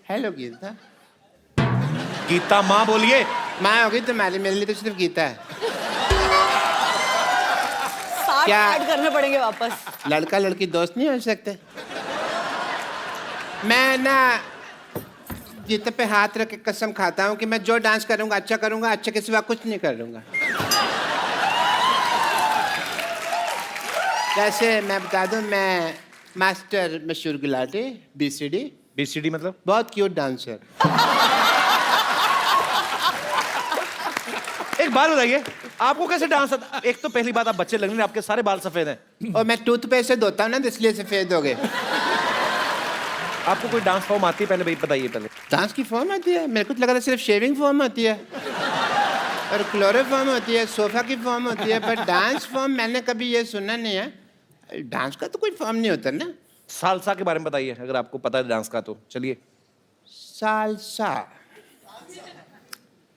Hello Gita. Gita माँ बोलिए। माँ होगी तुम्हारी, मेरे लिए तो सिर्फ गीता है। 60 क्या? ऐड करने पड़ेंगे वापस। लड़का लड़की दोस्त नहीं हो सकते? मैं ना गीता पे हाथ रख के कसम खाता हूँ कि मैं जो डांस करूँगा अच्छा करूँगा, अच्छे के सिवा कुछ नहीं करूँगा। वैसे मैं बता दूँ, मैं मास्टर मशहूर गुलाटी बीसीडी। बीसीडी मतलब? बहुत क्यूट डांसर। एक बात बताइए, आपको कैसे डांस आता? एक तो पहली बात, आप बच्चे लग रहे हैं, आपके सारे बाल सफेद हैं। और मैं टूथपेस्ट से धोता हूँ ना, इसलिए सफेद हो गए। आपको कोई डांस फॉर्म आती है? पहले भाई बताइए पहले। डांस की फॉर्म आती है? मेरे को तो लगा था सिर्फ शेविंग फॉर्म होती है और क्लोरोफॉर्म होती है, सोफा की फॉर्म होती है, पर डांस फॉर्म मैंने कभी ये सुना नहीं है। डांस का तो कोई फॉर्म नहीं होता ना। सालसा के बारे में बताइए, अगर आपको पता है डांस का तो चलिए। सालसा,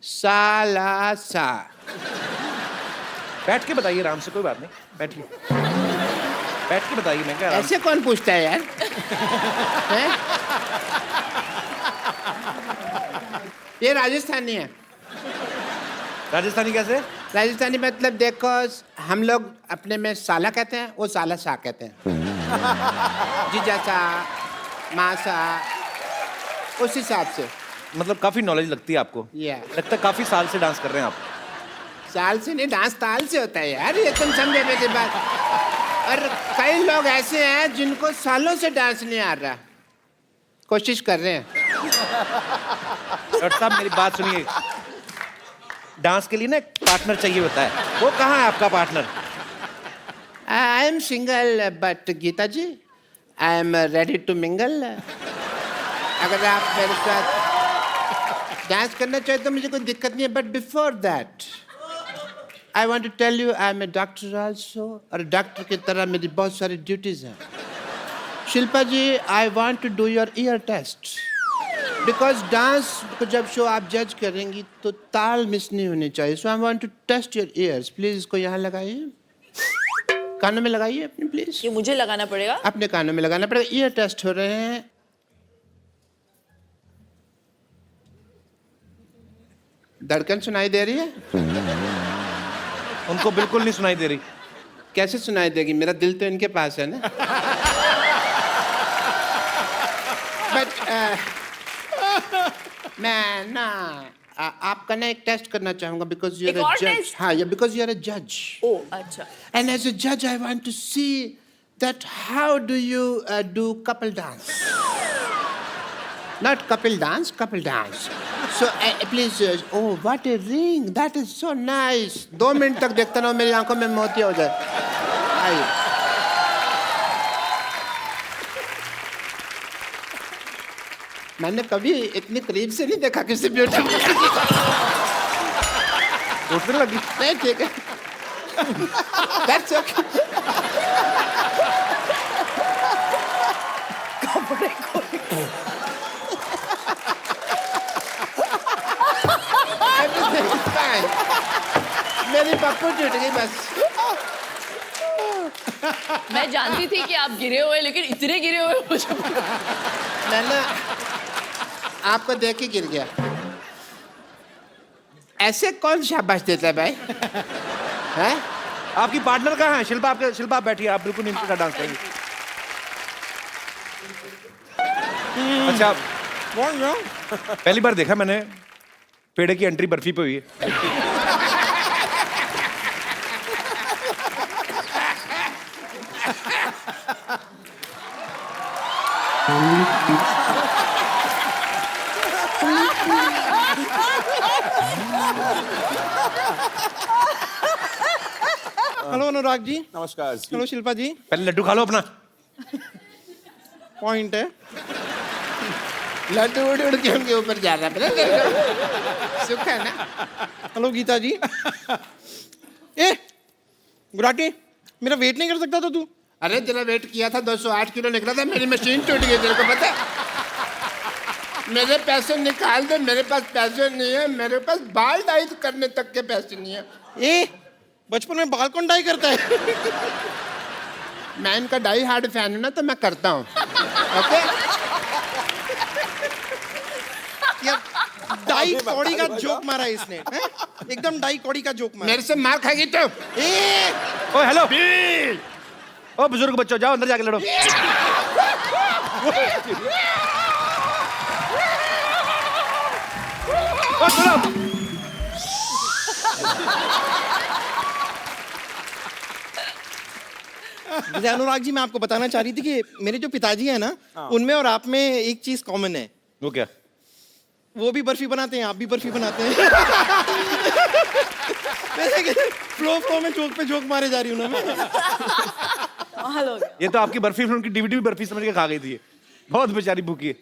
सालासा। बैठ के बताइए आराम से, कोई बात नहीं, बैठिए। बैठ के बताइए। मैं क्या ऐसे कौन पूछता है यार? हैं? ये राजस्थानी है। राजस्थानी कैसे? राजस्थानी मतलब देखो, हम लोग अपने में साला कहते हैं, वो साला सा कहते हैं। जीजा सा, माँ सा, उस हिसाब से। मतलब काफी नॉलेज लगती है आपको। लगता है काफी साल से डांस कर रहे हैं आप। साल से नहीं, डांस ताल से होता है यार, ये तुम समझे मेरी बात। और कई लोग ऐसे हैं जिनको सालों से डांस नहीं आ रहा, कोशिश कर रहे हैं। डॉक्टर साहब मेरी बात सुनिए, डांस के लिए ना एक पार्टनर चाहिए होता है, वो कहाँ है आपका partner? I am single but Geeta ji I am ready to mingle. अगर आप मेरे साथ डांस करना चाहे तो मुझे कोई दिक्कत नहीं है, but before that I want to tell you I am a doctor also, और डॉक्टर की तरह मेरी बहुत सारी ड्यूटीज हैं। Shilpa ji, I want to do your ear test, because dance को जब शो आप जज करेंगी तो ताल मिस नहीं होनी चाहिए। So I want to test your ears. Please इसको यहाँ लगाइए, कानों में लगाइए अपने, प्लीज। ये मुझे लगाना पड़ेगा? अपने कानों में लगाना पड़ेगा। ईयर टेस्ट हो रहे हैं। धड़कन सुनाई दे रही है? उनको बिल्कुल नहीं सुनाई दे रही। कैसे सुनाई देगी? मेरा दिल तो इनके पास है ना। बट मैं ना आपका ना एक टेस्ट करना चाहूंगा, बिकॉज यू आर अ जज। हाँ, बिकॉज यू आर अ जज। ओह अच्छा। एंड एज अ जज I want to see that how do you do couple dance, not Kapil dance, couple dance. So please, oh what a ring, that is so nice. 2 minute तक देखता रहो, मेरी आंखों में मोती हो जाए। आइए। मैंने कभी इतनी करीब से नहीं देखा किसी ब्यूटीफुल लड़की को। उठने लगी। नहीं, ठीक है। That's okay. Everything is fine. मेरी पप्पू टूट गई बस। मैं जानती थी कि आप गिरे हुए, लेकिन इतने गिरे हुए मुझे। मैंने आपको देख के गिर गया। ऐसे कौन शाबाश देता है भाई? हैं? आपकी पार्टनर कहाँ है? शिल्पा, आपके शिल्पा आप बैठिए, आप बिल्कुल इनके साथ डांस करेंगे। अच्छा, पहली बार देखा मैंने पेड़े की एंट्री बर्फी पे हुई है। हेलो अनुराग जी। नमस्कार। हेलो शिल्पा जी। पहले लड्डू खा लो अपना। पॉइंट है, लड्डू उड़ उड़ के उनके ऊपर जा रहा है। सुख है ना। हेलो गीता जी। ए गुराटी, मेरा वेट नहीं कर सकता था तू? अरे तेरा वेट किया था, 208 किलो निकला था, मेरी मशीन टूट गई, तेरे को पता है? मेरे पैसे निकाल दे, मेरे पास पैसे नहीं है, मेरे पास बाल डाई करने तक के पैसे नहीं है। ए बचपन में बाल कौन डाई करता है? मैं इनका डाई हार्ड फैन हूं ना, तो मैं करता हूँ। ओके? डाई कौड़ी का जोक मारा है इसने हैं? एकदम डाई कौड़ी का जोक मारा मेरे से मार खाएगी तो ए ओ हेलो ओ बुजुर्ग बच्चों जाओ अंदर जाके लड़ो ओ सुनो जैसे अनुराग जी मैं आपको बताना चाह रही थी कि मेरे जो पिताजी हैं ना उनमें और आप में एक चीज कॉमन है वो क्या वो भी बर्फी बनाते हैं आप भी बर्फी बनाते हैं वैसे कि फ्लो में जोक पे जोक मारे जा रही हूँ ना मैं कमाल हो गया। ये तो आपकी बर्फी फिल्म की डीवीडी भी बर्फी समझ के खा गई थी बहुत बेचारी भूखी है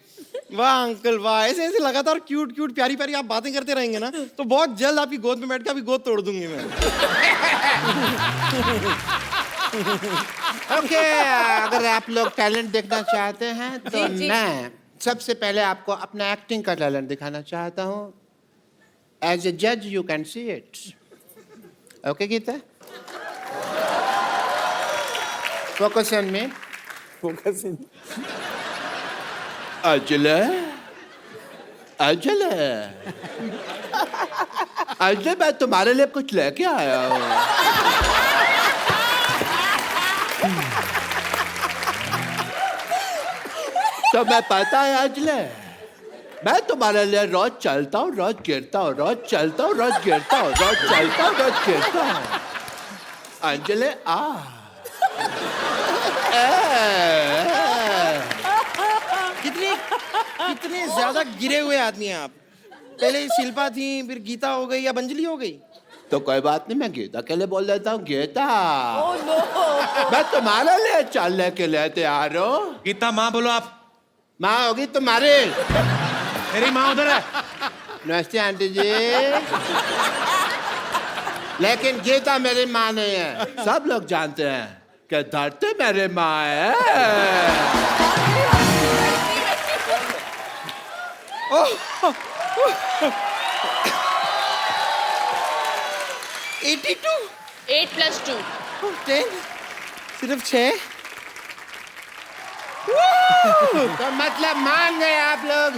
वाह अंकल वाह ऐसे ऐसे लगातार क्यूट क्यूट प्यारी प्यारी आप बातें करते रहेंगे ना तो बहुत जल्द आपकी गोद में बैठ के आपकी गोद तोड़ दूंगी मैं ओके अगर आप लोग टैलेंट देखना चाहते हैं तो जी। मैं सबसे पहले आपको अपना एक्टिंग का टैलेंट दिखाना चाहता हूँ एज ए जज you can see it okay Geeta focus on me अजले अजले अजले मैं तुम्हारे लिए कुछ लेके आया हूँ तो मैं पता है अजले मैं तुम्हारे लिए रोज चलता हूँ रोज गिरता हूँ रोज चलता हूँ रोज गिरता हूँ रोज चलता हूँ रोज गिरता हूँ अंजले आ कितने कितने ज्यादा गिरे हुए आदमी हैं आप पहले शिल्पा थी फिर गीता हो गई या अंजलि हो गई तो कोई बात नहीं मैं गीता के लिए बोल देता हूँ गीता ओह नो। मैं तुम्हारे लिए चलने के लिए तैयार हूँ गीता माँ बोलो आप माँ होगी तुम्हारी मेरी माँ उधर है नमस्ते आंटी जी लेकिन गीता मेरी माँ नहीं है सब लोग जानते हैं कि धरती मेरी माँ है 82 8 + 2 10 सिर्फ 6 तो मतलब मान गए आप लोग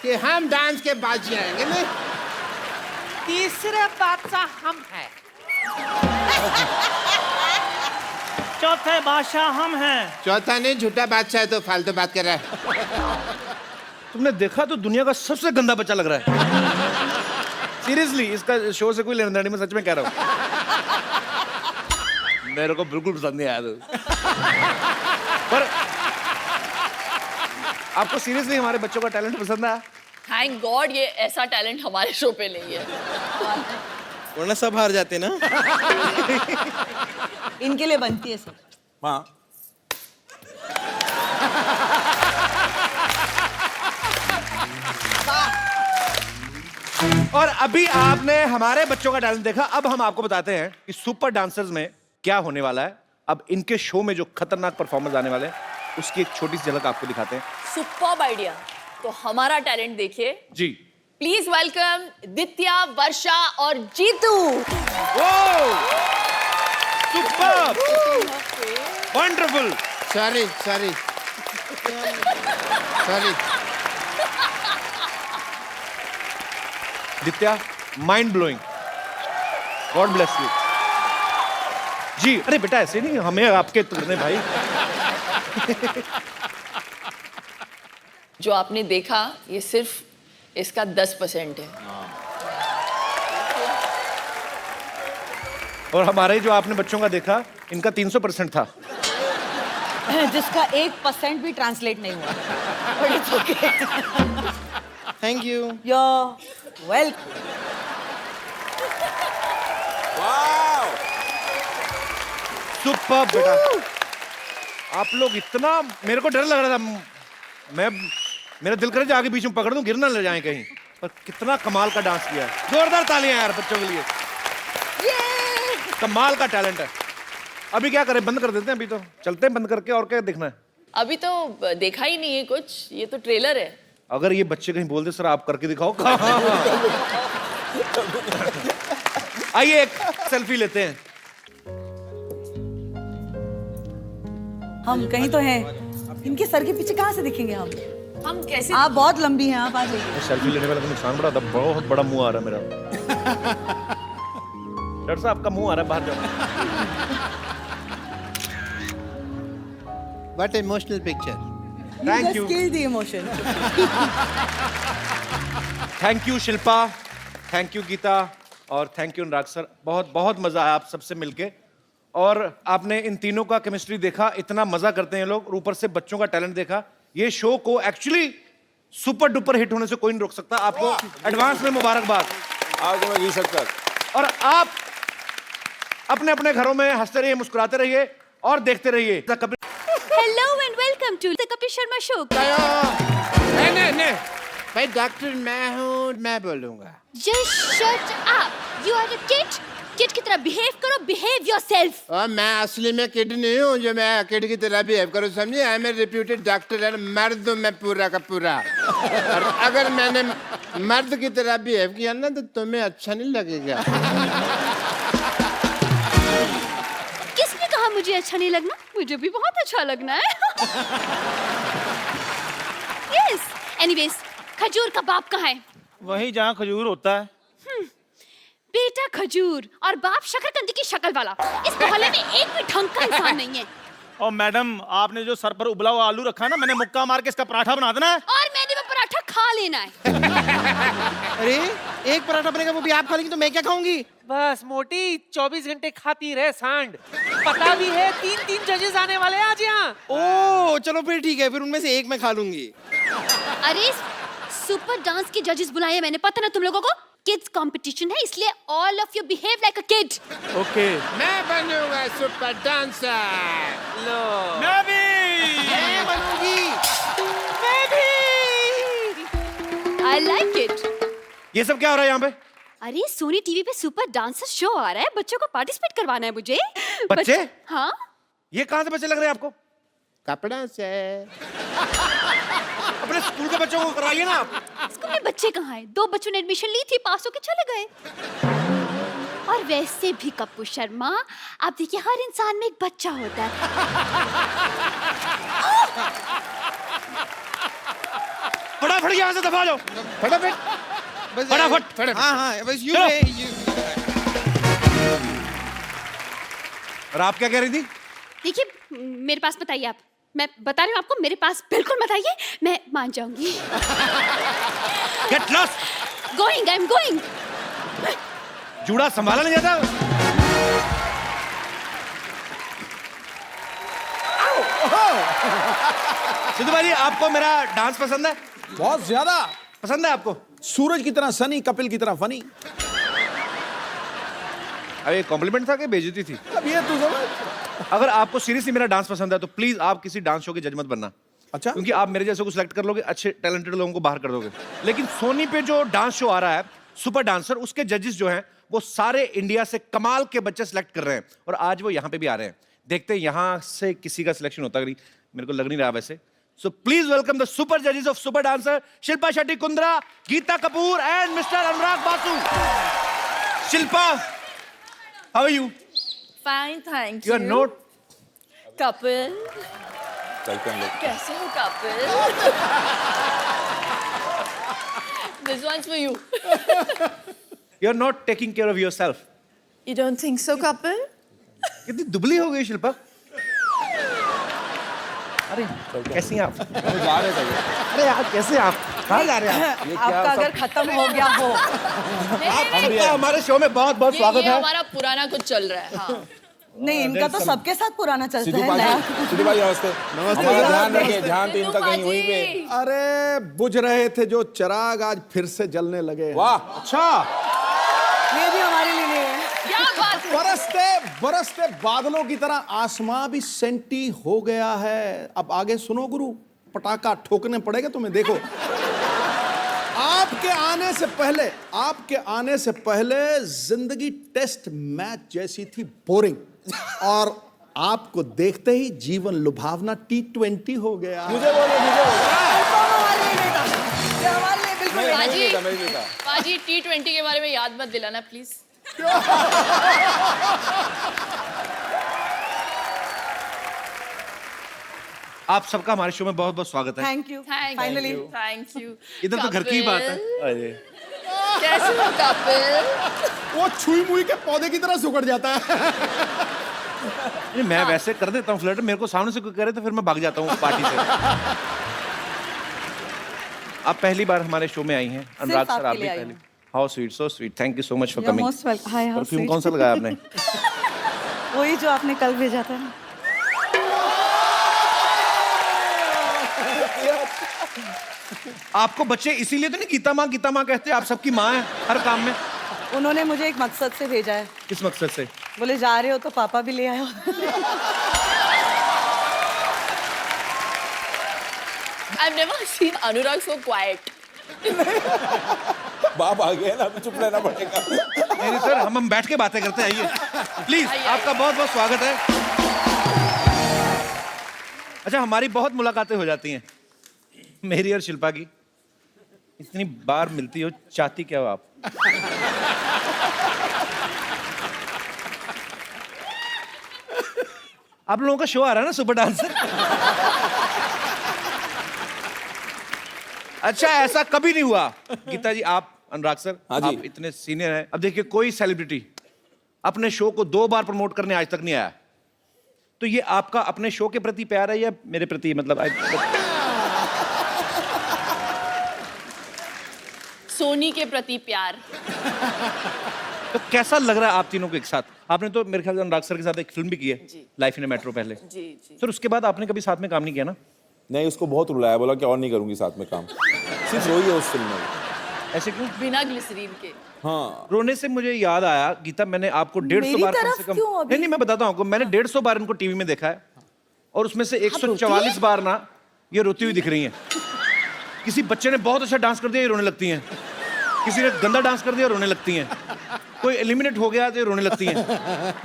कि हम डांस के बाजी आएंगे ना तीसरे बादशाह हम हैं चौथे बादशाह हम हैं चौथा नहीं झूठा बादशाह है तो फालतू बात कर रहा है तुमने देखा तो दुनिया का सबसे गंदा बच्चा लग रहा है सीरियसली इसका शो से कोई लेना देना नहीं मैं सच में कह रहा हूँ मेरे को बिल्कुल पसंद नहीं आया तो पर आपको सीरियसली हमारे बच्चों का टैलेंट पसंद आया थैंक गॉड ये ऐसा टैलेंट हमारे शो पे नहीं है। वरना सब हार जाते ना इनके लिए बनती है सब हाँ और अभी आपने हमारे बच्चों का टैलेंट देखा अब हम आपको बताते हैं कि सुपर डांसर्स में क्या होने वाला है अब इनके शो में जो खतरनाक परफॉर्मेंस आने वाले हैं उसकी एक छोटी सी झलक आपको दिखाते हैं सुपर्ब आइडिया। तो हमारा टैलेंट देखिए जी प्लीज वेलकम दित्या, वर्षा और Jeetu. Super wonderful sorry sorry sorry Ditya mind blowing God bless you ji अरे बेटा ऐसे नहीं हमें आपके तुमने भाई जो आपने देखा ये सिर्फ इसका 10% है। और हमारे जो आपने बच्चों का देखा इनका 300% था जिसका 1% भी ट्रांसलेट नहीं हुआ But it's okay. Thank you You're welcome. Super बेटा आप लोग इतना मेरे को डर लग रहा था मैं मेरा दिल करे आगे बीच में पकड़ दूं गिर ना ले जाए कहीं पर कितना कमाल का डांस किया है जोरदार तालियां यार बच्चों के लिए कमाल का टैलेंट है अभी क्या करें बंद कर देते हैं अभी तो चलते हैं बंद करके और क्या देखना है अभी तो देखा ही नहीं है कुछ, ये तो ट्रेलर है। अगर ये बच्चे कहीं बोल दे सर आप करके दिखाओ आइए एक सेल्फी लेते हैं हम कहीं तो हैं इनके सर के पीछे कहाँ से दिखेंगे हम हम कैसे आप बहुत लंबी हैं, आप आ जाइए। सेल्फी लेने वाला का नुकसान बड़ा था, बहुत बड़ा मुंह आ रहा है मेरा। डॉक्टर साहब आपका मुंह आ रहा है, बाहर जाओ। What emotional picture. Thank you, Kill the emotion. Thank you Shilpa, thank you Geeta और थैंक यू अनुराग सर। बहुत बहुत मजा आया आप सबसे मिलके, और आपने इन तीनों का केमिस्ट्री देखा, इतना मजा करते हैं लोग, और ऊपर से बच्चों का टैलेंट देखा। ये शो को एक्चुअली सुपर डुपर हिट होने से कोई नहीं रोक सकता। आपको एडवांस में मुबारकबाद। आपको मैं जी सकता। और आप अपने अपने घरों में हंसते रहिए, मुस्कुराते रहिए और देखते रहिए। Hello and welcome to the Kapil Sharma Show. नहीं भाई, डॉक्टर मैं हूँ, मैं बोलूंगा। Just shut up. You are a kid. Kid की तरह behave करो, behave yourself. और मैं असली में किड नहीं हूँ जो मैं किड की तरह बिहेव करूँ, समझे? I am a reputed doctor and मर्द हूँ मैं पूरा का पूरा। और अगर मैंने मर्द की तरह बिहेव किया ना तो तुम्हें अच्छा नहीं लगेगा। किसने कहा मुझे अच्छा नहीं लगना? मुझे भी बहुत अच्छा लगना है। Yes. Anyways, खजूर का बाप कहाँ है? वहीं जहाँ खजूर होता है। बेटा खजूर और बाप शकरकंदी की शक्ल वाला। इस मोहल्ले में एक भी ढंग का इंसान नहीं है। और मैडम, आपने जो सर पर उबला हुआ आलू रखा है ना, मैंने मुक्का मार के इसका पराठा बना देना है। और मैंने वो पराठा खा लेना है। अरे एक पराठा बनेगा, वो भी आप खा लेंगी तो मैं क्या खाऊंगी? बस मोटी 24 घंटे खाती रहे सांड। पता भी है 3 जजेस आने वाले हैं आज यहाँ। ओ चलो फिर ठीक है, फिर उनमें से एक मैं खा लूंगी। अरे सुपर डांस के जजेस बुलाए हैं मैंने, पता ना तुम लोगों को? किड्स कंपटीशन है, इसलिए all of you behave like a kid. Okay. मैं बनूंगा सुपर डांसर। लो मैं भी। मैं बनूंगी। I like it. ये सब क्या हो रहा है यहाँ पे? अरे सोनी टीवी पे सुपर डांसर शो आ रहा है, बच्चों को पार्टिसिपेट करवाना है मुझे। बच्चे? हाँ। ये कहाँ से बच्चे लग रहे हैं आपको? कपड़ा से। अपने स्कूल के बच्चों को करवाइए ना आप। स्कूल में बच्चे कहाँ हैं? 2 बच्चों ने एडमिशन ली थी, पास होके चले गए। और वैसे भी कप्पू शर्मा, आप देखिए हर इंसान में एक बच्चा होता है। फटाफट यहाँ से दबा जाओ, फटाफट बस फटाफट। हाँ हाँ बस यूं चलो। है, और आप क्या कह रही थी? देखिए मेरे पास बताइए आप, मैं बता रही हूँ आपको, मेरे पास बिल्कुल बताइए, मैं मान जाऊंगी। Get lost. Going, I am going. जूड़ा संभाला नहीं जाता। सिद्धू भाई, आपको मेरा डांस पसंद है? बहुत ज्यादा पसंद है आपको? सूरज की तरह सनी, कपिल की तरह फनी। अरे कॉम्प्लीमेंट था कि बेइज्जती थी? अब ये तू समझ। अगर आपको सीरियसली मेरा डांस पसंद है तो प्लीज आप किसी डांस शो के जज मत बनना। अच्छा। क्योंकि आप मेरे जैसे को सिलेक्ट कर लोगे, अच्छे टैलेंटेड लोगों को बाहर कर दोगे। लेकिन सोनी पे जो डांस शो आ रहा है सुपर डांसर, उसके जजेस जो हैं वो सारे इंडिया से कमाल के बच्चे सिलेक्ट कर रहे हैं, और आज वो यहाँ पे भी आ रहे हैं। देखते हैं यहाँ से किसी का सिलेक्शन होता है, मेरे को लग नहीं रहा वैसे। So please welcome the super जजेस of super dancer, Shilpa Shetty Kundra, Geeta Kapoor and mister Anurag Basu. Shilpa, how are you? Fine, thank you are not Kapil. चलते हैं लोग। कैसे हो Kapil? This one's for you. You are not taking care of yourself. You don't think so, Kapil? कितनी दुबली हो गई शिल्पा। अरे कैसी हैं आप? जा रहे थे। अरे यार कैसे आप? कहाँ जा रहे हैं आप? आपका अगर खत्म हो गया हो। आपका हमारे शो में बहुत बहुत स्वागत ये है। हमारा पुराना कुछ चल रहा है। हाँ। नहीं, इनका तो सबके साथ पुराना चलता सिद्धू है। भाई, नया सिद्धू भाई नमस्ते। हमारा ध्यान रखिए, ध्यान तो इनका कहीं वहीं पे। अरे बुझ रहे थे जो चिराग आज फिर से जलने लगे। वाह। अच्छा, ये भी हमारे लिए नहीं है। क्या बात है? बरसते बरसते बादलों की तरह आसमां भी सेंटी हो गया है। अब आगे सुनो गुरु, पटाखा ठोकने पड़ेगा तुम्हें। देखो, आपके आने से पहले जिंदगी टेस्ट मैच जैसी थी, बोरिंग। और आपको देखते ही जीवन लुभावना T20 हो गया। मुझे बोलो, मुझे बोलो। हमारे लिए नहीं था। ये हमारे लिए बिल्कुल नहीं। पाजी, पाजी T20 के बारे में याद मत दिलाना प्लीज। आप सबका हमारे शो में बहुत बहुत स्वागत है। Thank you finally. Thank you. इधर तो घर की ही बात है। अरे कैसे हो कपिल? वो छुई मुई के पौधे की तरह सुकड़ जाता है। नहीं, मैं वैसे कर देता हूँ फ्लर्ट, मेरे को सामने से कोई करे तो फिर मैं भाग जाता हूँ पार्टी से। आप पहली बार हमारे शो में आई हैं अनुराग सर, आप भी पहली। How sweet, so sweet, thank you so much for coming. Perfume कौन सा लगाया आपने? वही जो आपने कल भेजा था ना। आपको बच्चे इसीलिए तो नहीं गीता माँ कहते, आप सबकी माँ है हर काम में। उन्होंने मुझे एक मकसद से भेजा है। किस मकसद से? बोले जा रहे हो तो पापा भी ले आयो। I've never seen Anurag so quiet. बाप आ गया ना, अभी चुप रहना पड़ेगा। नहीं सर, हम बैठ के बातें करते हैं, आइए प्लीज। आपका बहुत बहुत स्वागत है। अच्छा, हमारी बहुत मुलाकातें हो जाती हैं, मेरी और शिल्पा की। इतनी बार मिलती हो, चाहती क्या हो आप? आप लोगों का शो आ रहा है ना, सुपर डांसर। अच्छा, ऐसा कभी नहीं हुआ गीता जी, आप अनुराग सर, हाँ जी। आप इतने सीनियर हैं। अब देखिए, कोई सेलिब्रिटी अपने शो को 2 बार प्रमोट करने आज तक नहीं आया, तो ये आपका अपने शो के प्रति प्यार है या मेरे प्रति? मतलब सोनी के प्रति प्यार। तो कैसा लग रहा है आप तीनों को एक साथ? आपने तो मेरे ख्याल से अनुराग सर के साथ एक फिल्म भी की है, लाइफ इन ए मेट्रो पहले। जी जी। सर, उसके बाद आपने कभी साथ में काम नहीं किया ना? नहीं, उसको बहुत रुलाया, बोला कि और नहीं करूंगी साथ में काम। सिर्फ रोई है उस फिल्म में। ऐसे क्यों? बिना ग्लिसरीन के। हाँ, रोने से मुझे याद आया गीता, मैंने आपको 150 बार कम से कम, नहीं मैं बताता हूँ आपको, मैंने 150 बार इनको टीवी में देखा है, और उसमें से 144 बार ना ये रोती हुई दिख रही हैं। किसी बच्चे ने बहुत अच्छा डांस कर दिया, ये रोने लगती हैं। किसी ने गंदा डांस कर दिया, रोने लगती हैं। कोई एलिमिनेट हो गया तो ये रोने लगती हैं।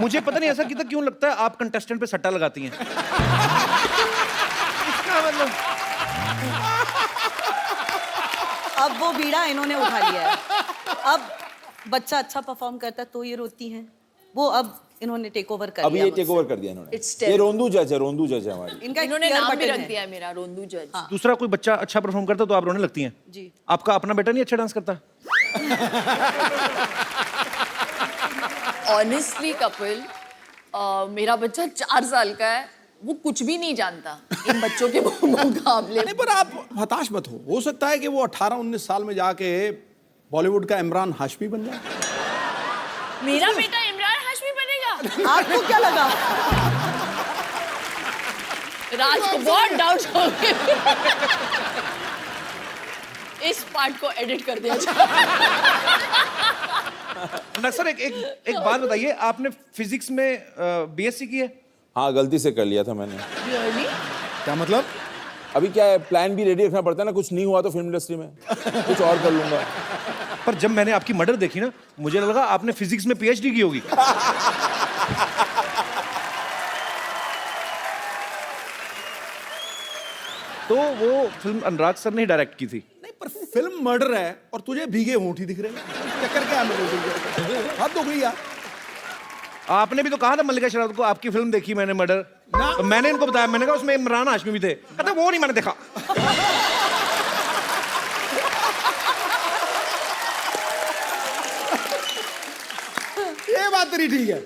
मुझे पता नहीं ऐसा गीता क्यों लगता है आप कंटेस्टेंट पे सट्टा लगाती हैं। इसका मतलब अब वो बीड़ा इन्होंने उठा लिया है। अब बच्चा अच्छा परफॉर्म करता है तो ये रोती हैं, वो अब इन्होंने टेक ओवर कर अभी लिया। ये टेक ओवर कर दिया इन्होंने। It's ये रोंदू जज है, रोंदू जज है हमारी। इनका इन्होंने clear नाम भी button रख है। दिया है मेरा, रोंदू जज। दूसरा कोई बच्चा अच्छा परफॉर्म करता तो आप रोने लगती हैं? जी। आपका अपना बेटा नहीं अच्छा डांस करता? ऑनेस्टली कपिल, मेरा बच्चा 4 साल का है, वो कुछ भी नहीं जानता इन बच्चों के मुकाबले। नहीं, पर आप हताश मत हो सकता है कि वो 18-19 साल में जाके बॉलीवुड का इमरान हाशमी बन जाए। मेरा बेटा इमरान हाशमी बनेगा? आपको क्या लगा? राज को बहुत डाउट हो गए। इस पार्ट को एडिट कर दिया जाए। सर, एक बात बताइए, आपने फिजिक्स में बीएससी की है? हाँ, गलती से कर लिया था मैंने। क्या मतलब? अभी क्या है, प्लान भी रेडी रखना पड़ता है ना, कुछ नहीं हुआ तो फिल्म इंडस्ट्री में कुछ और कर लूंगा। पर जब मैंने आपकी मर्डर देखी ना, मुझे लगा आपने फिजिक्स में पीएचडी की होगी। तो वो फिल्म अनुराग सर ने डायरेक्ट की थी। नहीं, पर फिल्म मर्डर है और तुझे भीगे होंठ ही दिख रहे हैं। चक्कर क्या है मेरे? हाथ धो गई यार। आपने भी तो कहा था मल्लिका शेरावत को, आपकी फिल्म देखी मैंने मर्डर, तो मैंने इनको बताया, मैंने कहा उसमें इमरान हाशमी भी थे। कहते वो नहीं मैंने देखा। ये बात तेरी ठीक है।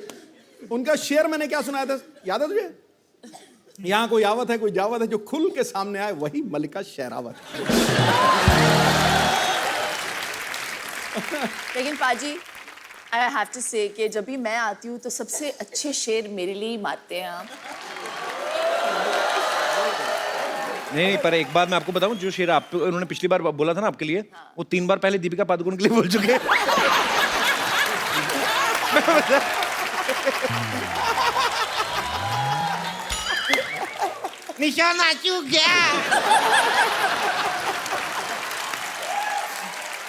उनका शेर मैंने क्या सुनाया था, याद है तुझे? यहाँ कोई आवत है, कोई जावत है, जो खुल के सामने आए वही मल्लिका शेरावत। लेकिन पाजी, आई हैव टू से कि जब भी मैं आती हूँ तो सबसे अच्छे शेर मेरे लिए ही मारते हैं आप। नहीं, पर एक बात मैं आपको बताऊं, जो शेर आप उन्होंने पिछली बार बोला था ना आपके लिए, वो 3 बार पहले दीपिका पादुकोण के लिए बोल चुके हैं। निशाना चूक गया।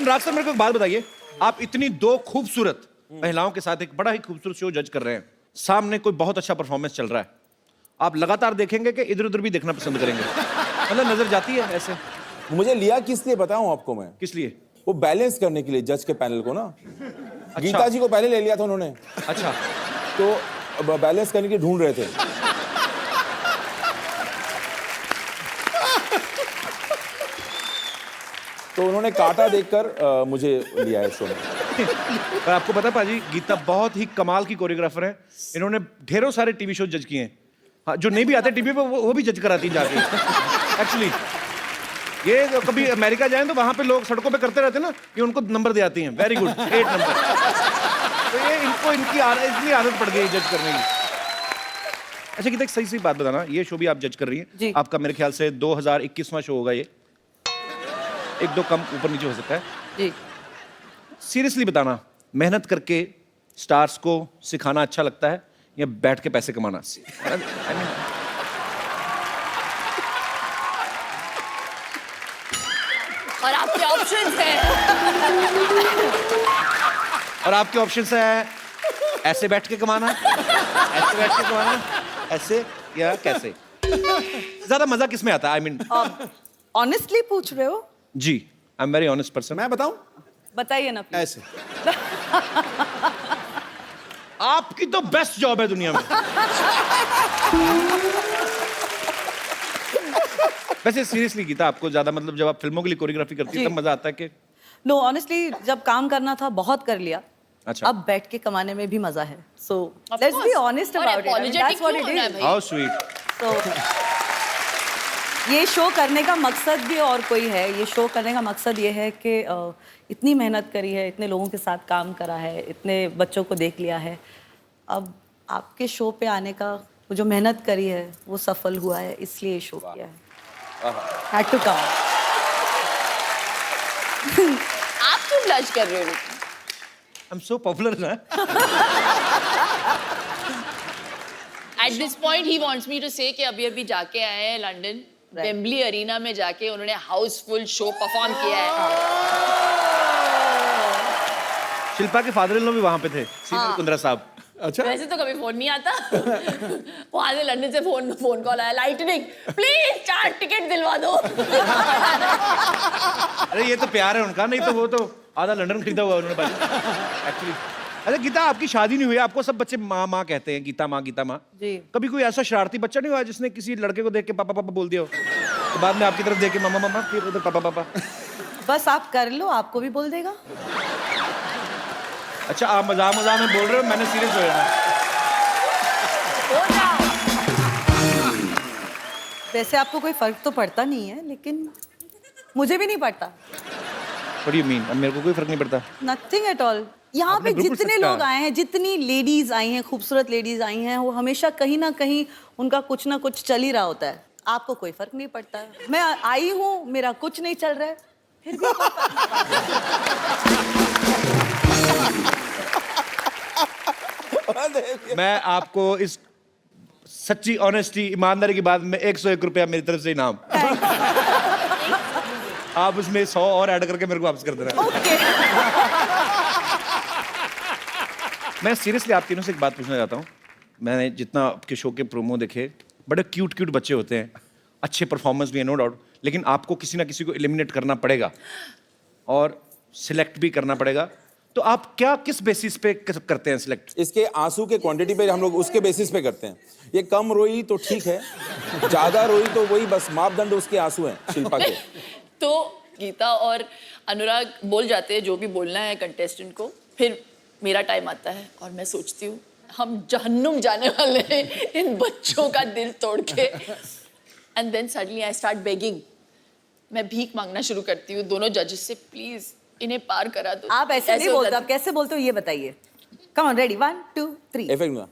राज सर, मेरे को एक बात बताइए, आप इतनी 2 खूबसूरत महिलाओं के साथ एक बड़ा ही खूबसूरत शो जज कर रहे हैं, सामने कोई बहुत अच्छा परफॉर्मेंस चल रहा है, आप लगातार देखेंगे कि इधर उधर भी देखना पसंद करेंगे? मतलब नजर जाती है ऐसे? मुझे लिया किस लिए बताऊं आपको मैं? किस लिए? वो बैलेंस करने के लिए जज के पैनल को ना। गीता जी को पहले ले लिया था उन्होंने। अच्छा, तो बैलेंस करने के ढूंढ रहे थे। तो उन्होंने काटा देखकर मुझे लिया है शो में। पर आपको पता है पाजी, गीता बहुत ही कमाल की कोरियोग्राफर है। इन्होंने ढेरों सारे टीवी शो जज किए हैं। हाँ, जो नहीं भी आते टीवी पे वो भी जज कराती हैं जाके। एक्चुअली ये तो कभी अमेरिका जाएं तो वहां पे लोग सड़कों पे करते रहते हैं ना, ये उनको नंबर दे आती हैं, वेरी गुड 8 नंबर। तो ये इनको इतनी आदत पड़ गई जज करने की। अच्छा गीता, एक सही सी बात बताना, ये शो भी आप जज कर रही हैं, आपका मेरे ख्याल से 2021वां शो होगा ये, 1-2 कम ऊपर नीचे हो सकता है जी। सीरियसली बताना, मेहनत करके स्टार्स को सिखाना अच्छा लगता है या बैठ के पैसे कमाना? और आपके ऑप्शंस हैं। और आपके ऑप्शंस है ऐसे बैठ के कमाना, ऐसे बैठ के कमाना, ऐसे या कैसे? ज्यादा मजा किसमें आता है? आई मीन ऑनेस्टली पूछ रहे हो? जी, I am very honest person. मैं बताऊं? बताइए ना please। ऐसे। आपकी तो बेस्ट जॉब है दुनिया में। वैसे सीरियसली गीता, आपको ज्यादा मतलब जब आप फिल्मों के लिए कोरियोग्राफी करती है तब मजा आता है कि? नो ऑनेस्टली, जब काम करना था बहुत कर लिया। अच्छा। अब बैठ के कमाने में भी मजा है। So let's be honest about it. That's what it is. How sweet. तो ये शो करने का मकसद भी और कोई है। ये शो करने का मकसद ये है कि इतनी मेहनत करी है, इतने लोगों के साथ काम करा है, इतने बच्चों को देख लिया है, अब आपके शो पे आने का वो जो मेहनत करी है वो सफल हुआ है, इसलिए ये शो किया है। Had to come. आप क्यों ब्लश कर रहे हो? I'm so popular ना। At this point he wants me to say कि अभी जाके आए हैं लंदन, वेम्बली अरीना में जाके उन्होंने हाउसफुल शो परफॉर्म किया है। शिल्पा के फादर इन लॉ भी वहां पे थे, सीनियर कुंद्रा साहब। अच्छा। वैसे तो कभी फोन नहीं आता। वहां से लंदन से फोन कॉल आया, लाइटनिंग प्लीज 4 टिकट दिलवा दो। अरे ये तो प्यार है उनका, नहीं तो वो तो आधा लंदन खरीदा हुआ उन्होंने एक्चुअली। अच्छा गीता, आपकी शादी नहीं हुई, आपको सब बच्चे माँ माँ कहते हैं, गीता माँ गीता माँ। जी। कभी कोई ऐसा शरारती बच्चा नहीं हुआ जिसने किसी लड़के को देख के पापा पापा बोल दिया हो, तो बाद में आपकी तरफ देख के मामा मामा, फिर उधर पापा पापा? बस आप कर लो, आपको भी बोल देगा। अच्छा, आप मजाक में बोल रहे हो, मैंने सीरियस हो जाना। वैसे आपको कोई फर्क तो पड़ता नहीं है, लेकिन मुझे भी नहीं पड़ता। What do you mean? अब मेरे को कोई फर्क नहीं पड़ता। Nothing at all. यहाँ पे जितने लोग आए हैं, जितनी लेडीज आई हैं, खूबसूरत लेडीज आई हैं, वो हमेशा कहीं ना कहीं उनका कुछ ना कुछ चल ही रहा होता है। आपको कोई फर्क नहीं पड़ता। मैं आई हूँ, मेरा कुछ नहीं चल रहा है, फिर भी मैं आपको इस सच्ची ऑनेस्टी ईमानदारी की बात में 101 रुपया मेरी तरफ से इनाम। आप उसमें 100 और ऐड करके मेरे को वापस कर देना। मैं सीरियसली आप तीनों से एक बात पूछना चाहता हूँ। मैंने जितना आपके शो के प्रोमो देखे, बड़े क्यूट बच्चे होते हैं, अच्छे परफॉर्मेंस भी है नो डाउट, लेकिन आपको किसी ना किसी को एलिमिनेट करना पड़ेगा और सिलेक्ट भी करना पड़ेगा। तो आप क्या किस बेसिस पे करते हैं सिलेक्ट? इसके आंसू के क्वांटिटी पे हम लोग उसके बेसिस पे करते हैं। ये कम रोई तो ठीक है, ज्यादा रोई तो वही बस मापदंड उसके आंसू हैं शिल्पा के। तो गीता और अनुराग बोल जाते हैं जो भी बोलना है कंटेस्टेंट को, फिर मेरा टाइम आता है और मैं सोचती हूँ हम जहन्नुम जाने वाले हैं इन बच्चों का दिल तोड़ के। And then suddenly I start begging. मैं भीख मांगना शुरू करती हूँ दोनों जजेस से, प्लीज इन्हें पार करा दो। आप ऐसे नहीं बोलते, आप कैसे बोलते हो ये बताइए। Come on, ready, 1 2 3। इफेक्ट में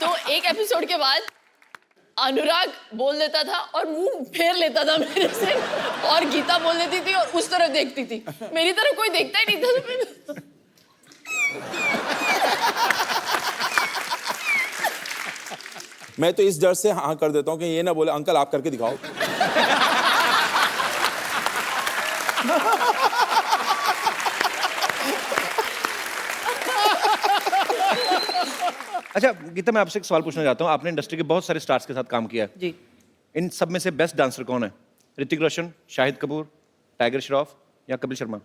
तो एक एपिसोड के बाद अनुराग बोल देता था और मुंह फेर लेता था मेरे से, और गीता बोल देती थी और उस तरफ देखती थी, मेरी तरफ कोई देखता ही नहीं था। मैं तो इस डर से हाँ कर देता हूँ कि ये ना बोले अंकल आप करके दिखाओ। अच्छा गीता, मैं आपसे एक सवाल पूछना चाहता हूँ। आपने इंडस्ट्री के बहुत सारे स्टार्स के साथ काम किया है जी। इन सब में से बेस्ट डांसर कौन है? ऋतिक रोशन, शाहिद कपूर, टाइगर श्रॉफ या कपिल शर्मा?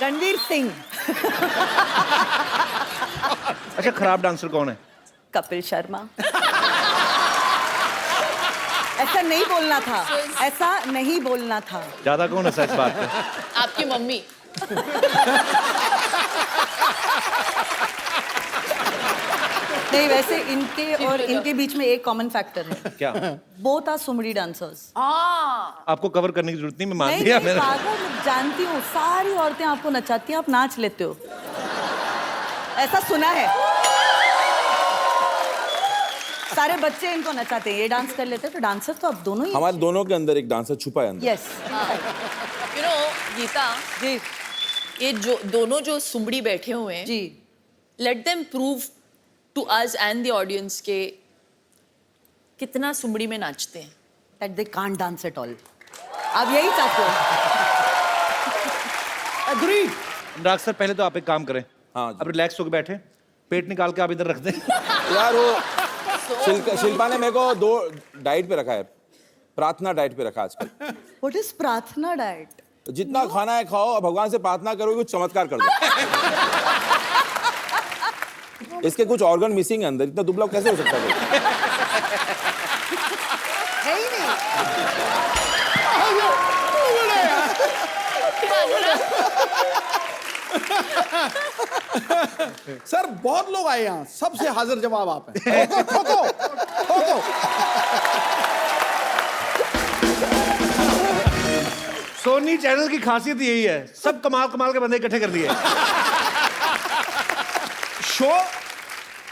रणवीर सिंह। अच्छा, खराब डांसर कौन है? कपिल शर्मा। ऐसा नहीं बोलना था, ऐसा नहीं बोलना था। ज्यादा कौन है इस बात पे? आपकी मम्मी। नहीं, वैसे इनके और इनके बीच में एक कॉमन फैक्टर है। क्या? बोथ आर सुमड़ी डांसर्स। आपको कवर करने की जरूरत नहीं, मैं मान नहीं, लिया नहीं, मैंने। पागल, मैं जानती हूँ सारी औरतें आपको नचाती हैं, आप नाच लेते हो, ऐसा सुना है। सारे बच्चे इनको नचाते हैं, ये डांस कर लेते हैं, तो डांसर तो आप दोनों ही। हमारे दोनों के अंदर एक डांसर छुपा है अंदर। Yes. You know Geeta ji ये जो दोनों जो सुमड़ी बैठे हुए हैं जी, let them prove to us and the audience के कितना सुमड़ी में नाचते हैं। That they can't dance at all. आप यही चाहते हो? एग्री। अनुराग सर, पहले तो आप एक काम करें। हाँ जी। अब रिलैक्स होकर बैठे, पेट निकाल के आप इधर रख दें। यार वो शिल्पा ने मेरे को 2 डाइट पे रखा है, प्रार्थना डाइट पे रखा आजकल। व्हाट इज प्रार्थना डाइट? जितना खाना है खाओ और भगवान से प्रार्थना करो कुछ चमत्कार कर दो। इसके कुछ ऑर्गन मिसिंग है अंदर, इतना दुबला कैसे हो सकता है? है ही नहीं। सर बहुत लोग आए यहाँ, सबसे हाजिर जवाब आप हैं। ठोको ठोको ठोको। सोनी चैनल की खासियत यही है, सब कमाल कमाल के बंदे इकट्ठे कर दिए। शो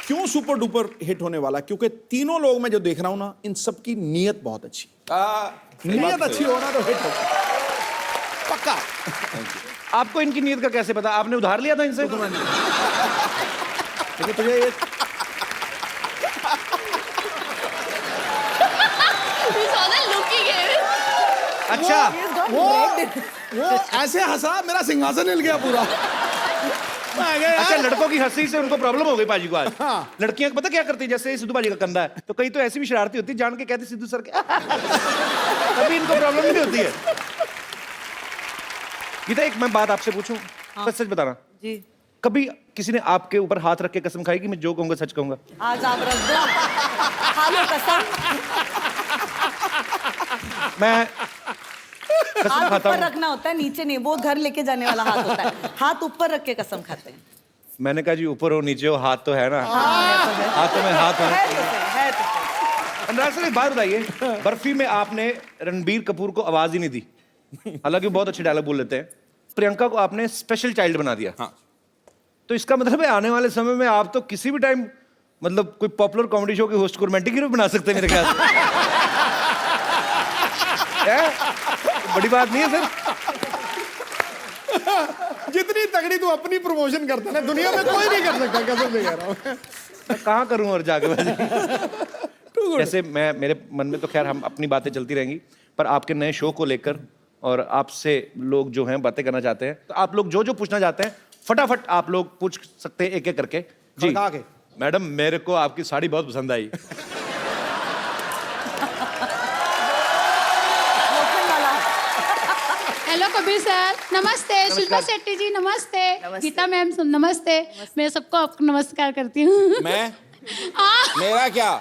क्यों सुपर डुपर हिट होने वाला? क्योंकि तीनों लोग मैं जो देख रहा हूं ना, इन सबकी नीयत बहुत अच्छी। नीयत अच्छी होना तो हिट होगा पक्का। आपको इनकी नीयत का कैसे पता? आपने उधार लिया था इनसे? क्योंकि तुझे ये अच्छा, वो ऐसे हंसा मेरा सिंहासन हिल गया पूरा। अच्छा, लड़कों की हंसी से उनको प्रॉब्लम हो गई पाजी को आज। हाँ। लड़कियां पता क्या करती है, जैसे सिद्धू पाजी का कंधा है तो कई तो ऐसी भी शरारती होती है, जान के कहती सिद्धू सर के। तभी इनको प्रॉब्लम नहीं होती है। गीता, एक मैं बात आपसे पूछूं, सच सच बताना। जी, कभी किसी ने आपके ऊपर हाथ रख के कसम खाई कि मैं जो कहूंगा सच कहूंगा? आज आप रख दो, खा लो कसम। मैं कसम हाथ खाता ऊपर हूं। रखना होता है, नीचे नहीं। वो घर लेके जाने वाला हाथ होता है, हाथ ऊपर रख के कसम खाते हैं। मैंने कहा जी, ऊपर हो नीचे हो, हाथ तो है ना। हाँ, हाथों में हाथ होना है चाहिए। तो सही, है तो सही। अनुराग सर, एक बात बताइए, बर्फी में आपने रणबीर कपूर को आवाज ही नहीं दी, हालांकि बहुत अच्छे डायलॉग बोल लेते हैं। प्रियंका को आपने स्पेशल चाइल्ड बना दिया। हाँ। तो इसका मतलब है आने वाले समय में आप तो किसी भी टाइम मतलब कोई पॉपुलर कॉमेडी शो के होस्ट को रोमांटिक हीरो बना सकते हैं मेरे ख्याल से। बड़ी बात नहीं है सर। जितनी तगड़ी तू अपनी प्रमोशन करता है ना, दुनिया में कोई नहीं कर सकता, कसम से कह रहा हूं। मैं कहाँ करूँ और जाके जैसे मैं, मेरे मन में तो खैर हम अपनी बातें चलती रहेंगी, पर आपके नए शो को लेकर और आपसे लोग जो हैं बातें करना चाहते हैं, तो आप लोग जो जो पूछना चाहते हैं फटाफट आप लोग पूछ सकते हैं एक एक करके। जी खड़का के। मैडम, मेरे को आपकी साड़ी बहुत पसंद आई। हेलो कबीर सर, नमस्ते। शिल्पा शेट्टी जी नमस्ते। गीता मैम नमस्ते। मैं सबको आपको नमस्कार करती हूँ। मैं मेरा क्या? आपको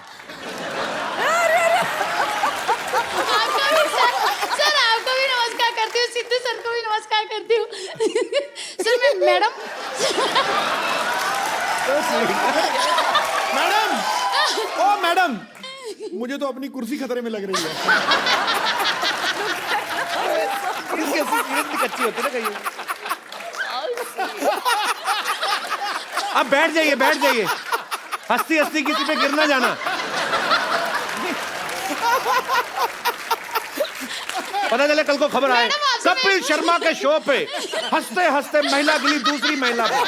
भी सर आपको भी नमस्कार करती हूँ, सिद्धू सर को भी नमस्कार करती हूँ। सर मैं मैडम ओ मैडम, मुझे तो अपनी कुर्सी खतरे में लग रही है। कच्ची होती है ना कहीं। अब बैठ जाइए, बैठ जाइए, हंसती हंसती किसी पे गिर ना जाना। पता चले कल को खबर आए कपिल शर्मा के शो पे हंसते हंसते महिला गिरी दूसरी महिला पे।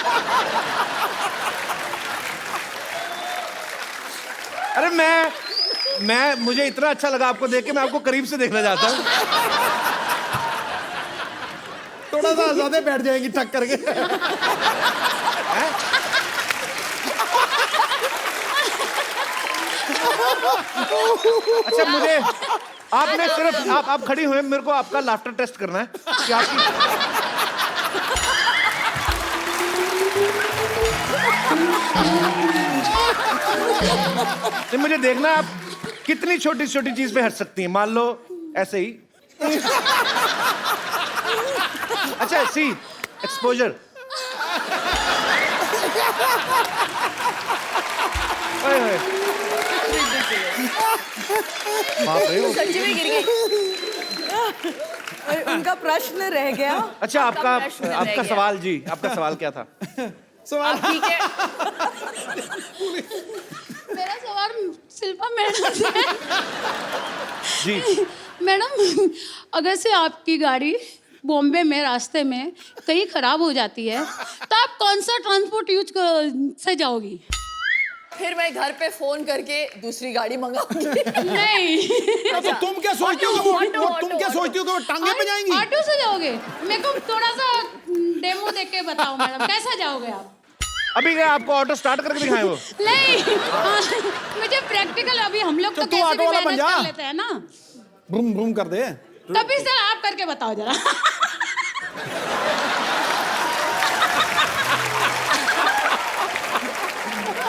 अरे मैं मुझे इतना अच्छा लगा आपको देख के, मैं आपको करीब से देखना चाहता हूँ। थोड़ा सा ज्यादा बैठ जाएंगी ठक करके। अच्छा, मुझे आपने सिर्फ आप खड़ी हुए, मेरे को आपका लाफ्टर टेस्ट करना है कि आपकी नहीं, मुझे देखना आप कितनी छोटी छोटी चीज पे हंस सकती हैं। मान लो ऐसे ही। अच्छा सी एक्सपोजर। सच्ची में गिर गई। उनका प्रश्न रह गया। अच्छा आपका प्रश्न रह आपका गया। सवाल जी, आपका सवाल क्या था? सवाल ठीक है। मेरा सवाल शिल्पा मैडम से है। जी मैडम, अगर से आपकी गाड़ी बॉम्बे में रास्ते में कहीं खराब हो जाती है तो आप कौन सा ट्रांसपोर्ट से जाओगी? फिर मैं घर पे फोन करके दूसरी गाड़ी मंगाऊंगी। नहीं, तो तुम क्या सोचती हो कि तुम क्या सोचती हो कि वो टांगे पे जाएंगी? ऑटो से जाओगे? मेरे को थोड़ा सा डेमो देख के बताओ मैडम, कैसा जाओगे आप? अभी क्या आपको ऑटो स्टार्ट करके दिखाएं वो? नहीं, मुझे प्रैक्टिकल, अभी हम लोग तो तू कैसे ऑटो भी वाला बन मैनेज जा। कर लेते हैं ना। ब्रूम ब्रूम कर दे। तभी सर आप करके बताओ जरा।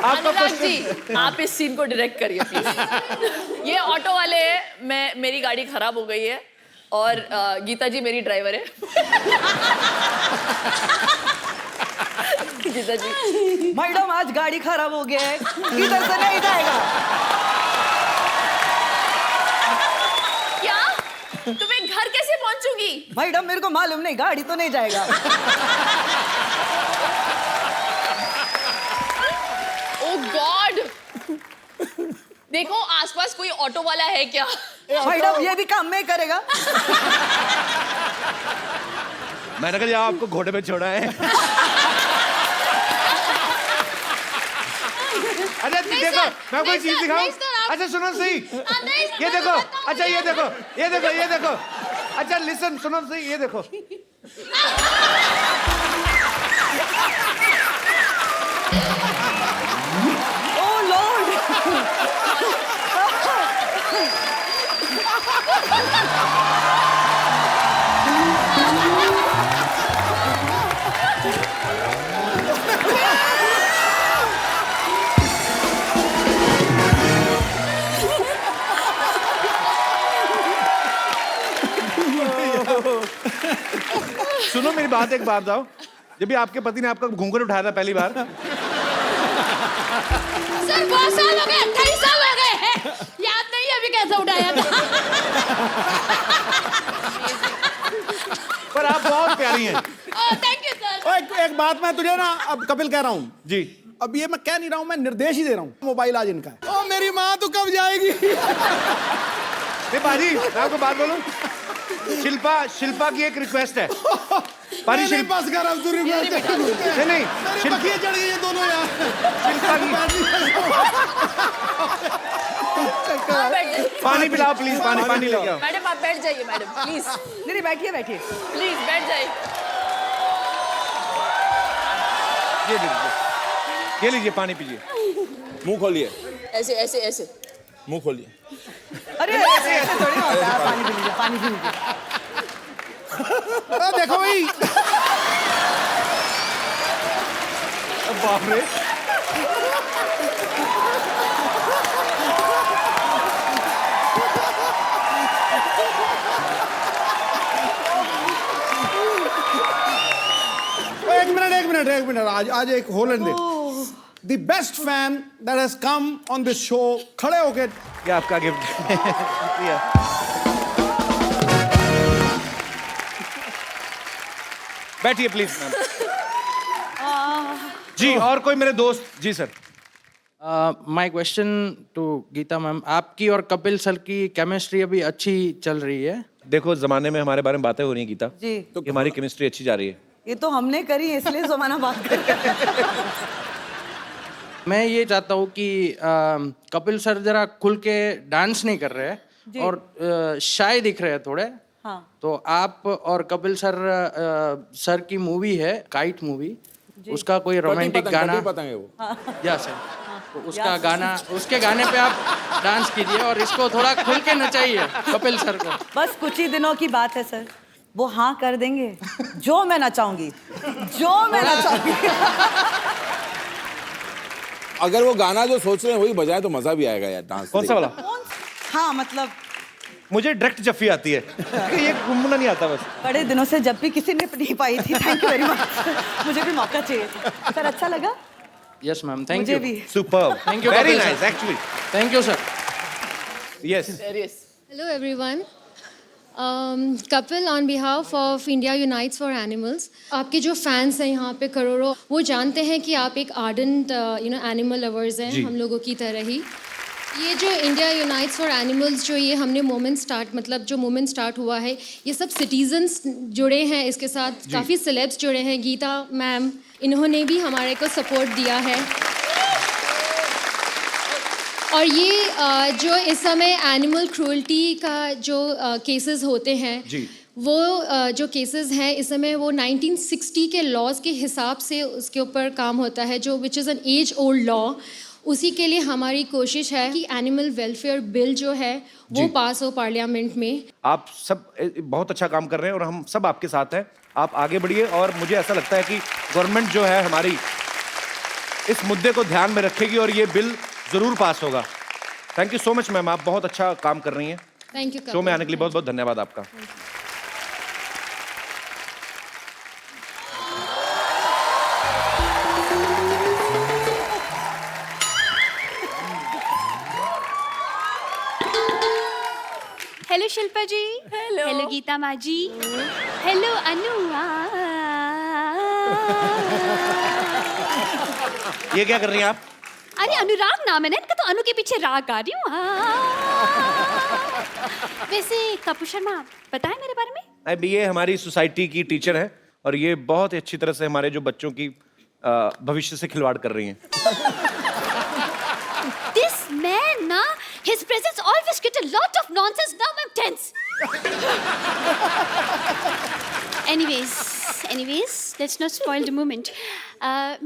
अनुराग जी, आप इस सीन को डायरेक्ट करिए प्लीज। ये ऑटो वाले हैं, मेरी गाड़ी खराब हो गई है और गीता जी मेरी ड्राइवर है। गीता जी, मैडम आज गाड़ी खराब हो गया है, इधर से नहीं जाएगा। क्या? तो मैं घर कैसे पहुंचूंगी? मैडम मेरे को मालूम नहीं, गाड़ी तो नहीं जाएगा। ओह गॉड, देखो आसपास कोई ऑटो वाला है क्या? मैडम ये भी काम नहीं करेगा। मैंने कहा आपको घोड़े पे छोड़ा है। अच्छा देखो, मैं कोई चीज दिखाऊं? अच्छा सुनो सही, ये देखो। अच्छा ये देखो, ये देखो, ये देखो। अच्छा लिसन, सुनो सही, ये देखो। Oh lord. सुनो मेरी बात, एक बात बताओ, जब भी आपके पति ने आपका घूंघट उठाया था पहली बार, सर बहुत साल हो गए, 28 साल हो गए हैं, याद नहीं अभी कैसे उठाया था। पर आप बहुत प्यारी हैं। Thank you sir. एक बात मैं तुझे ना अब कपिल कह रहा हूँ जी। अब ये मैं कह नहीं रहा हूँ, मैं निर्देश ही दे रहा हूँ। मोबाइल आज इनका है। ओ मेरी माँ तू कब जाएगी? नहीं पाजी, मैं आपको बात बोलूं, शिल्पा की एक रिक्वेस्ट है। पाजी नहीं बस कर अब तू रिक्वेस्ट। नहीं नहीं, शिल्पा चढ़ गई है दोनों यार। शिल्पा की पानी पिलाओ प्लीज, पानी लेके आओ। मैडम आप बैठ जाइए मैडम प्लीज, नहीं बैठिए बैठिए। प्लीज बैठ जाइए। ये लीजिए पानी पीजिए। मुंह खोलिए, ऐसे ऐसे ऐसे मुंह खोलिए। अरे ऐसे थोड़ी ना होता है, पानी पी लीजिए, पानी पी लीजिए। देखो भाई, बाप रे। एक मिनट आज एक होलन देख। The best fan that has come on this show, खड़े होके। ये आपका गिफ्ट। बैठिए प्लीज मैम। जी और कोई मेरे दोस्त? जी sir. My question to Geeta ma'am, आपकी और कपिल सर की केमिस्ट्री अभी अच्छी चल रही है? देखो जमाने में हमारे बारे में बातें हो रही हैं गीता, जी तो हमारी केमिस्ट्री अच्छी जा रही है। ये तो हमने करी है, इसलिए जमाना बात कर रहे हैं। मैं ये चाहता हूँ कि कपिल सर जरा खुल के डांस नहीं कर रहे हैं और शाय दिख रहे हैं थोड़े। हाँ। तो आप और कपिल सर की मूवी है काइट मूवी, उसका कोई रोमांटिक गाना? पतंग है वो। या सर, तो उसका गाना, उसके गाने पे आप डांस कीजिए और इसको थोड़ा खुल के नचाइए कपिल सर को। बस कुछ ही दिनों की बात है सर, वो हाँ कर देंगे जो मैं नचाऊंगी, जो मैं नचाऊंगी। अगर वो गाना जो सोच रहे हैं वही बजाए तो मजा भी आएगा यार डांस। कौन सा वाला? हाँ मतलब मुझे डायरेक्ट जफ्फी आती है, ये गुनगुना नहीं आता बस। बड़े दिनों से जब भी किसी ने नहीं पाई थी। Thank you very much. मुझे भी मौका चाहिए था सर। अच्छा लगा? यस मैम, थैंक मुझे यू। भी। Superb, Thank you, very Kapil sir. Nice actually. Thank you sir. Yes. Hello everyone. Kapil, on behalf of India Unites for Animals, आपके जो फैंस हैं यहाँ पे करोड़ों, वो जानते हैं कि आप एक आर्डेंट एनिमल लवर्स हैं, हम लोगों की तरह ही। ये जो इंडिया यूनाइट्स फॉर एनिमल्स जो ये हमने मूवमेंट स्टार्ट हुआ है, ये सब सिटीजन्स जुड़े हैं इसके साथ, काफ़ी सेलेब्स जुड़े हैं। गीता मैम, इन्होंने भी हमारे को सपोर्ट दिया है। और ये जो इस समय एनिमल क्रूअल्टी का जो केसेस होते हैं वो जो केसेस हैं इस समय वो 1960 के लॉज के हिसाब से उसके ऊपर काम होता है, जो which is an age old law. उसी के लिए हमारी कोशिश है कि एनिमल वेलफेयर बिल जो है वो पास हो पार्लियामेंट में। आप सब बहुत अच्छा काम कर रहे हैं और हम सब आपके साथ हैं। आप आगे बढ़िए और मुझे ऐसा लगता है कि गवर्नमेंट जो है हमारी इस मुद्दे को ध्यान में रखेगी और ये बिल जरूर पास होगा। Thank you so much ma'am, आप बहुत अच्छा काम कर रही हैं। Thank you. शो में आने के लिए बहुत बहुत धन्यवाद आपका। हेलो शिल्पा जी। हेलो गीता माँ जी। हेलो अनु। ये क्या कर रही हैं आप? अरे अनुराग नाम है ना इनका, तो अनु के पीछे राग गा रही हूँ। वैसे कपूर शर्मा बताएं मेरे बारे में। अब ये हमारी सोसाइटी की टीचर है और ये बहुत ही अच्छी तरह से हमारे जो बच्चों की भविष्य से खिलवाड़ कर रही हैं। This man na, his presence always get a lot of nonsense. Now I'm tense. Anyways, let's not spoil the moment.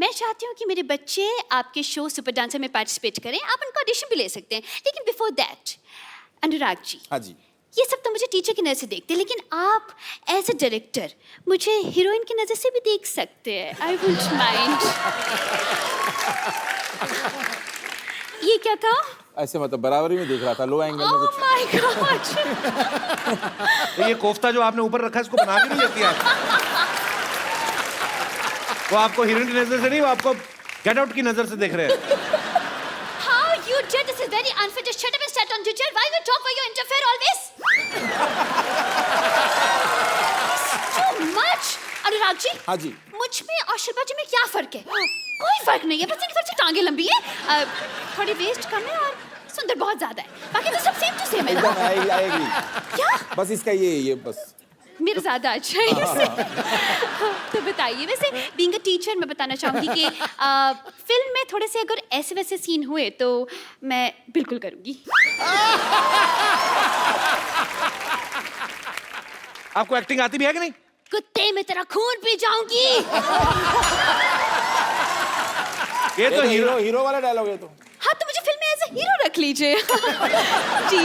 मैं चाहती हूँ कि मेरे बच्चे आपके शो सुपर डांसर में पार्टिसिपेट करें। आप उनका ऑडिशन भी ले सकते हैं, लेकिन बिफोर दैट अनुराग जी। हाँ जी। ये सब तो मुझे टीचर की नज़र से देखते हैं, लेकिन आप एज अ डायरेक्टर मुझे हीरोइन की नज़र से भी देख सकते हैं। I wouldn't mind. ये क्या कहा? ऐसे मतलब बराबरी में देख रहा था, लो एंगल में Oh कुछ। my God! तो ये कोफ्ता जो आपने ऊपर रखा है इसको बना के नहीं लेती आप? वो आपको हीरोइन की नजर से नहीं, वो आपको गेट आउट की नजर से देख रहे हैं। How you did this is very unfair. Just shut up and stand on duty. Why you talk? Why you interfere always? It's too much. Anurag ji. हाँ जी। मुझ में और शिल्पा जी में क्या फर्क है? कोई फर्क नहीं है, बस इनकी थोड़ी सी टांगे लंबी है, थोड़ी वेस्ट कम है और सुंदर बहुत ज्यादा है। बाकी तो सब सेम टू सेम है ना? एकदम I agree। क्या? बस इसका ये बस मेरा ज्यादा अच्छा है इससे। तो बताइए, वैसे बीइंग अ टीचर मैं बताना चाहूंगी कि फिल्म में थोड़े से अगर ऐसे वैसे सीन हुए तो मैं बिल्कुल करूंगी। आपको एक्टिंग आती भी है कि नहीं? कुत्ते में तेरा खून पी जाऊंगी। ये तो हीरो वाला डायलॉग है तो। हाँ, तो मुझे फिल्म में एज ए हीरो रख लीजिए। जी।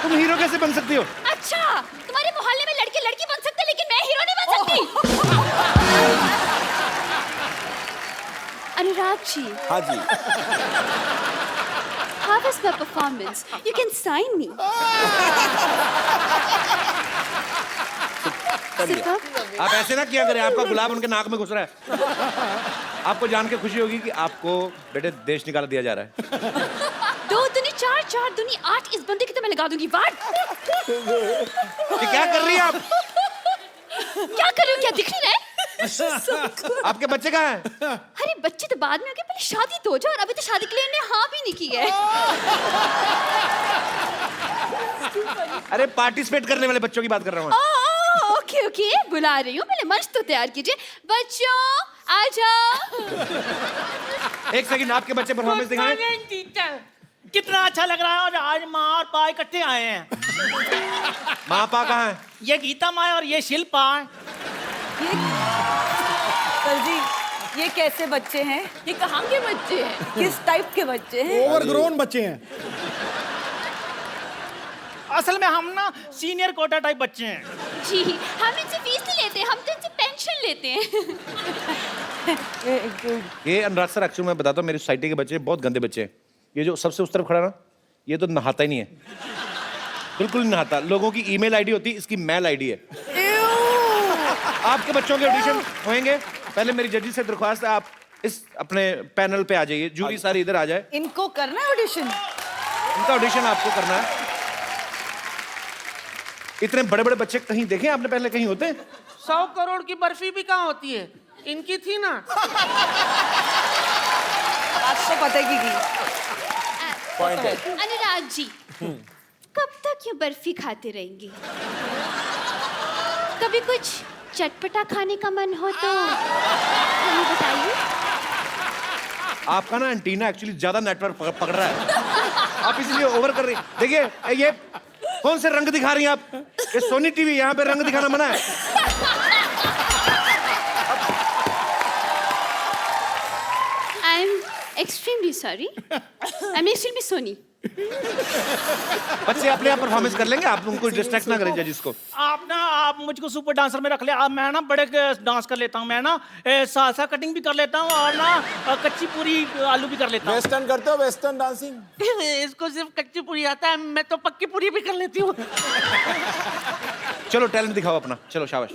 तुम हीरो कैसे बन सकती हो? अच्छा, तुम्हारे मोहल्ले में लड़के लड़की बन सकते, लेकिन मैं हीरो नहीं बन सकती। अनुराग जी। हाँ जी। How was my performance? You can sign me. आप ऐसे ना किया करें, आपका गुलाब उनके नाक में घुस रहा है। आपको जान के खुशी होगी कि आपको बेटे देश निकाल दिया जा रहा है। 2 दूनी 4, 4 दूनी 8, इस बंदे की तो मैं लगा दूंगी वाट। ये क्या कर रही हैं आप? क्या कर रही हूँ? क्या दिख नहीं रहा है? आपके बच्चे कहाँ हैं? अरे बच्चे तो बाद में होंगे, पहले शादी तो हो जाए, और अभी तो शादी के लिए इन्हें हाँ भी नहीं की है। अरे पार्टिसिपेट करने वाले बच्चों की बात कर रहा हूँ। ओके, बुला रही हूँ, पहले मंच तो तैयार कीजिए। बच्चों आ जाओ। एक सेकंड, आपके बच्चे परफॉर्मेंस दिखाएं। कितना अच्छा लग रहा है, और आज माँ और पा इकट्ठे आए हैं। माँ पा कहाँ है? ये गीता माँ और ये शिल्पा। सर जी, ये कैसे बच्चे हैं? ये कहाँ के बच्चे हैं? किस टाइप के बच्चे हैं? ओवरग्रोन बच्चे हैं। असल में हम ना सीनियर कोटा टाइप बच्चे हैं। जी, हम इनसे फीस नहीं लेते, हम तो इनसे पेंशन ऑडिशन लेते हैं। ये अनुराग सर एक्चुअली मैं बताता हूँ, मेरी सोसाइटी के बच्चे बहुत गंदे बच्चे हैं। ये जो सबसे उस तरफ खड़ा ना, ये तो नहाता ही नहीं है, बिल्कुल नहीं नहाता। लोगों की ईमेल आईडी होती है, इसकी मेल आईडी है। आपके बच्चों के ऑडिशन होंगे, पहले मेरी जजी से दरख्वास्त है, आप इस अपने पैनल पे आ जाइए, जूरी सारी इधर आ जाए। इनको करना है ऑडिशन? इनका ऑडिशन आपको करना है। इतने बड़े बड़े बच्चे कहीं देखे आपने पहले कहीं होते? 100 करोड़ की बर्फी भी कहाँ होती है? इनकी थी ना। आपको पता है की पॉइंट है। अनुराग जी, कब तक ये बर्फी खाते रहेंगे? कभी कुछ चटपटा खाने का मन हो तो हमें बताइए। आपका ना एंटीना एक्चुअली ज्यादा नेटवर्क पकड़ रहा है, आप इसलिए ओवर कर रही। देखिए ये कौन से रंग दिखा रही हैं आप? ये सोनी टीवी, यहाँ पे रंग दिखाना मना है। I am extremely sorry, I am extremely Sony. बच्चे अपने आप परफॉर्मेंस कर लेंगे, आप उनको डिस्ट्रैक्ट ना करें जजिस को। आप मुझको सुपर डांसर में रख ले। मैं ना बड़े डांस कर लेता हूँ, मैं ना सालसा कटिंग भी कर लेता हूँ और ना कच्ची पूरी आलू भी कर लेता हूँ। वेस्टर्न करते हो? Western dancing? इसको सिर्फ कच्ची पूरी आता है, मैं तो पक्की पूरी भी कर लेती हूँ। चलो टैलेंट दिखाओ अपना, चलो शाबाश।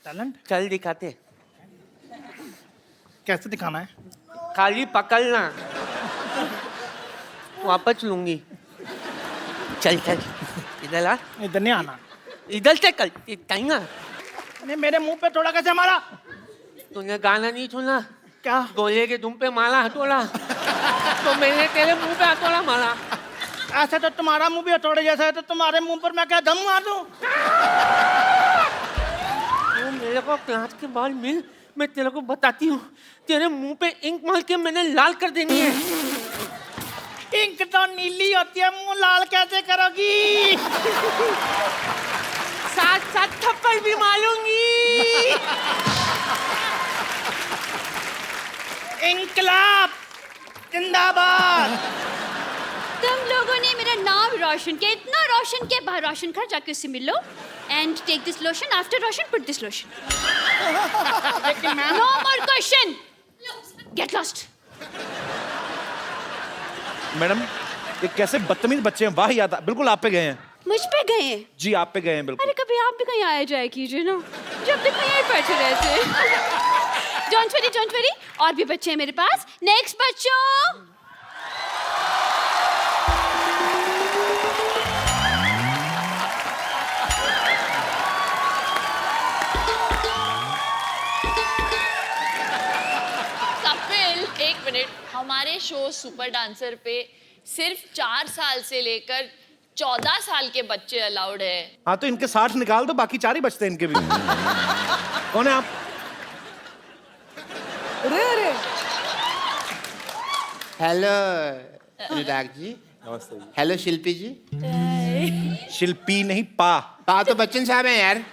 टैलेंट चल दिखाते। कैसे दिखाना है? खाली पकड़ना, वापस लूंगी। चल चल इधर आ। इधर नहीं आना, इधर से कल ना। अरे मेरे मुंह पे थोड़ा कैसे मारा? तूने गाना नहीं सुना क्या? गोले के तुम पे मारा हथौड़ा, तो मैंने तेरे मुंह पे हथौड़ा मारा। ऐसा तो तुम्हारा मुंह भी हथौड़े जैसा है, तो तुम्हारे मुंह पर मैं क्या दम मार दूं? तू मेरे को क्लास के बाद मिल, मैं तेरे को बताती हूँ। तेरे मुंह पे इंक मार के मैंने लाल कर देनी है। इंक तो नीली होती है, मुंह लाल कैसे करोगी? साथ साथ थप्पड़ भी मारूंगी। इंकलाब जिंदाबाद। तुम लोगों ने मेरा नाम रोशन किया, इतना रोशन किया। बाहर रोशन घर जाके उससे मिल लो। And take this lotion, after Roshan put this lotion. No more question, get lost. Madam ये कैसे बदतमीज बच्चे हैं, वाह याद बिल्कुल आप पे गए हैं। मुझ पे गए हैं? जी आप पे गए हैं बिल्कुल। अरे कभी आप भी कहीं आया जाए कीजिए ना, जब तक यहीं बैठे रहते। डोंट वरी, और भी बच्चे हैं मेरे पास। नेक्स्ट बच्चों। कपिल, एक मिनट। हमारे शो सुपर डांसर पे सिर्फ 4 साल से लेकर 14 साल के बच्चे अलाउड है। हाँ तो इनके 60 निकाल दो, बाकी 4 ही बचते हैं इनके भी। कौन है आप? अरे हेलो अनुराग जी। नमस्ते जी। हेलो शिल्पी जी। शिल्पी नहीं, पा तो बच्चन साहब हैं यार।